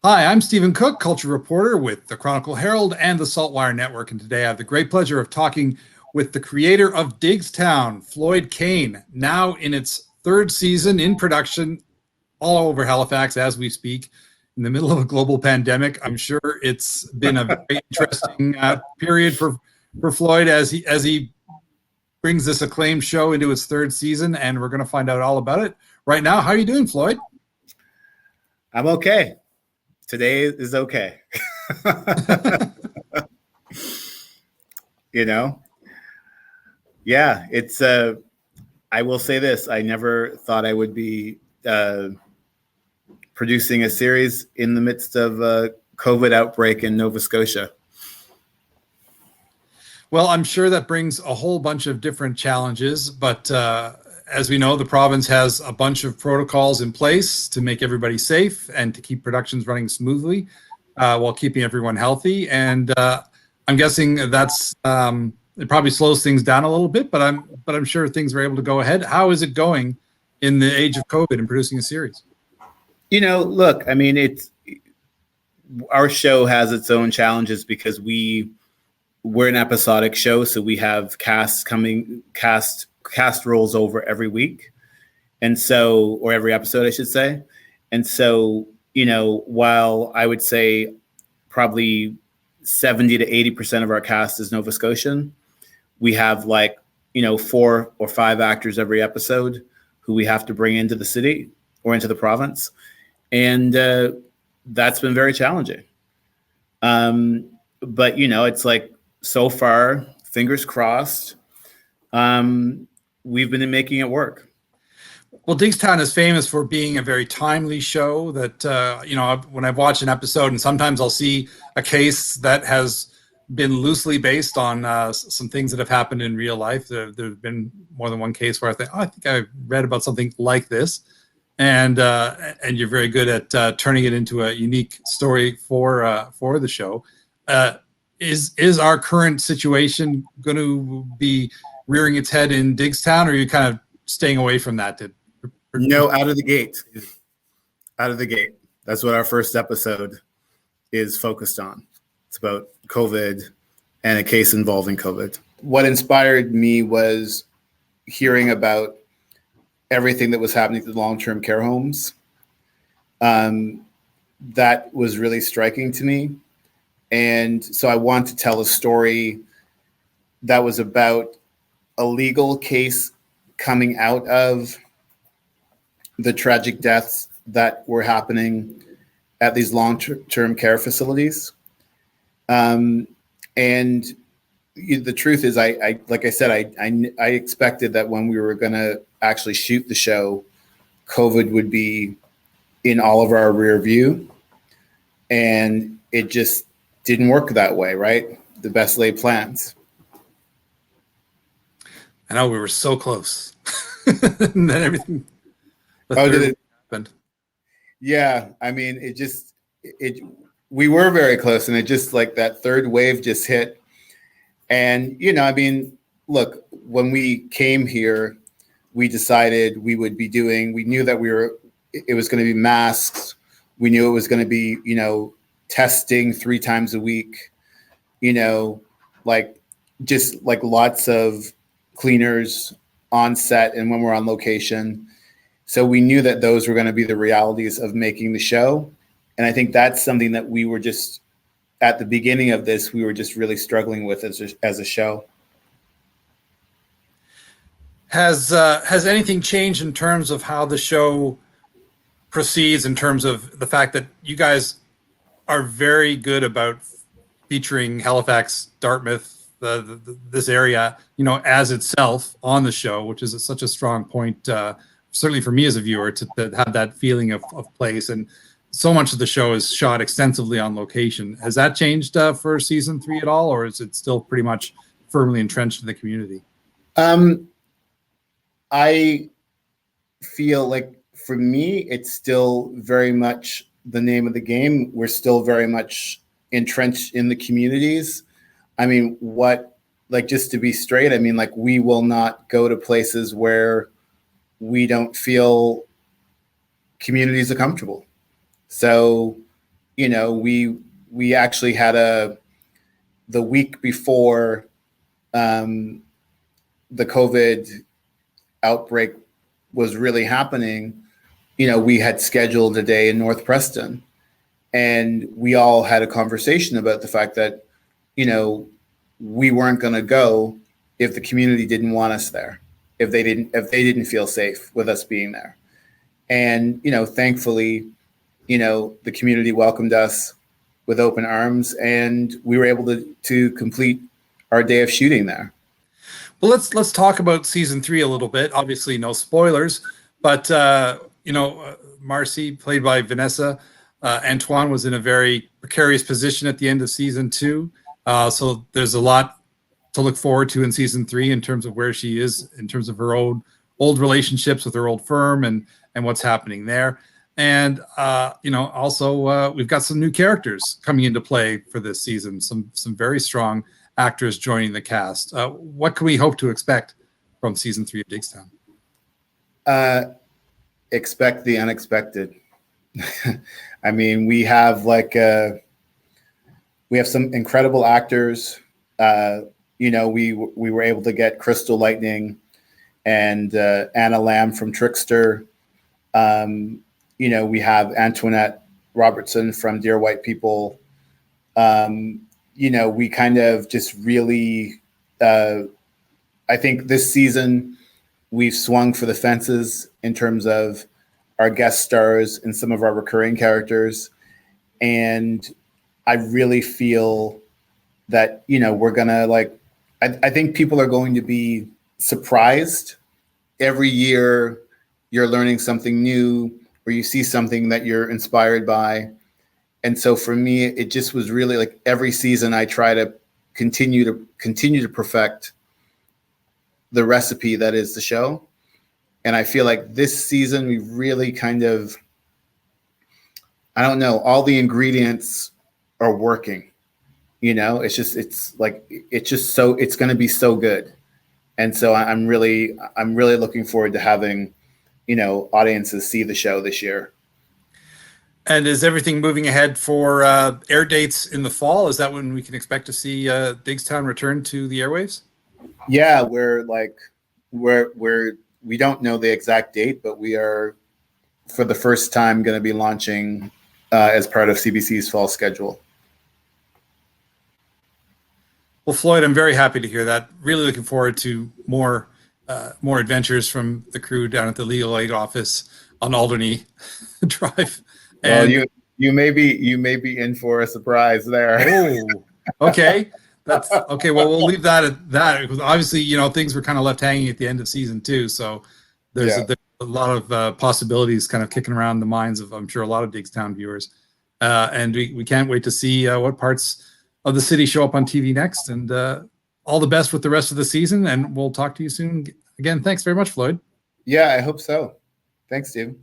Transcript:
Hi, I'm Stephen Cooke, culture reporter with the Chronicle Herald and the SaltWire Network, and today I have the great pleasure of talking with the creator of Diggstown, Floyd Kane, now in its third season in production all over Halifax as we speak, in the middle of a global pandemic. I'm sure it's been a very interesting period for Floyd as he brings this acclaimed show into its third season, and we're going to find out all about it right now. How are you doing, Floyd? I'm okay. Today is okay. Yeah, it's I will say this. I never thought I would be producing a series in the midst of a COVID outbreak in Nova Scotia. Well, I'm sure that brings a whole bunch of different challenges, but as we know, the province has a bunch of protocols in place to make everybody safe and to keep productions running smoothly while keeping everyone healthy. And I'm guessing that's it probably slows things down a little bit, but I'm sure things are able to go ahead. How is it going in the age of COVID and producing a series? Look, I mean, our show has its own challenges because we're an episodic show, so we have cast rolls over every week, and so, or every episode, I should say. And so, while I would say probably 70 to 80% of our cast is Nova Scotian, we have 4 or 5 actors every episode who we have to bring into the city or into the province. And that's been very challenging. But, it's like, so far, fingers crossed, we've been making it work. Well, Diggstown is famous for being a very timely show that, when I've watched an episode, and sometimes I'll see a case that has been loosely based on some things that have happened in real life. There have been more than one case where I think, I think I read about something like this. And you're very good at turning it into a unique story for the show. Is our current situation going to be rearing its head in Diggstown, or are you kind of staying away from that? No, out of the gate. Out of the gate. That's what our first episode is focused on. It's about COVID and a case involving COVID. What inspired me was hearing about everything that was happening to the long-term care homes. That was really striking to me. And so I want to tell a story that was about a legal case coming out of the tragic deaths that were happening at these long-term care facilities. And the truth is, I like I said, I expected that when we were going to actually shoot the show, COVID would be in all of our rear view. And it just didn't work that way, right? The best laid plans. I know, we were so close. And then everything happened. Yeah, I mean, we were very close, and it just, like, that third wave just hit. And, I mean, look, when we came here, we decided we knew that it was going to be masks. We knew it was going to be, testing 3 times a week, just lots of cleaners on set and when we're on location. So we knew that those were going to be the realities of making the show. And I think that's something that we were just, at the beginning of this, we were just really struggling with as a show. Has anything changed in terms of how the show proceeds, in terms of the fact that you guys are very good about featuring Halifax, Dartmouth, this area, as itself on the show, which is such a strong point, certainly for me as a viewer, to have that feeling of place. And so much of the show is shot extensively on location. Has that changed for season 3 at all, or is it still pretty much firmly entrenched in the community? I feel like, for me, it's still very much the name of the game. We're still very much entrenched in the communities. I mean, just to be straight, I mean, we will not go to places where we don't feel communities are comfortable. So we actually had the week before the COVID outbreak was really happening, we had scheduled a day in North Preston, and we all had a conversation about the fact that, we weren't going to go if the community didn't want us there, if they didn't feel safe with us being there. And, thankfully, the community welcomed us with open arms, and we were able to complete our day of shooting there. Well, let's talk about season 3 a little bit. Obviously, no spoilers, but Marcy, played by Vanessa, Antoine, was in a very precarious position at the end of season 2. So there's a lot to look forward to in season 3 in terms of where she is, in terms of her old relationships with her old firm and what's happening there. And also we've got some new characters coming into play for this season. Some very strong actors joining the cast. What can we hope to expect from season 3 of Diggstown? Expect the unexpected. I mean, we have some incredible actors. We were able to get Crystal Lightning and Anna Lamb from Trickster. We have Antoinette Robertson from Dear White People. We kind of just really, I think this season we've swung for the fences in terms of our guest stars and some of our recurring characters. And I really feel that, we're going to I think people are going to be surprised. Every year you're learning something new, or you see something that you're inspired by. And so for me, it just was really every season I try to continue to perfect the recipe that is the show. And I feel like this season we really kind of, I don't know, all the ingredients are working. It's going to be so good. And so I'm really looking forward to having, audiences see the show this year. And is everything moving ahead for air dates in the fall? Is that when we can expect to see Diggstown return to the airwaves? Yeah, we don't know the exact date, but we are, for the first time, going to be launching as part of CBC's fall schedule. Well, Floyd, I'm very happy to hear that. Really looking forward to more adventures from the crew down at the Legal Aid office on Alderney Drive. And well, you may be in for a surprise there. Oh, okay. That's okay. Well, we'll leave that at that, because obviously, things were kind of left hanging at the end of season 2. So there's a lot of possibilities kind of kicking around the minds of, I'm sure, a lot of Diggstown viewers. And we can't wait to see what parts of the city show up on TV next. And all the best with the rest of the season. And we'll talk to you soon. Again, thanks very much, Floyd. Yeah, I hope so. Thanks, Steve.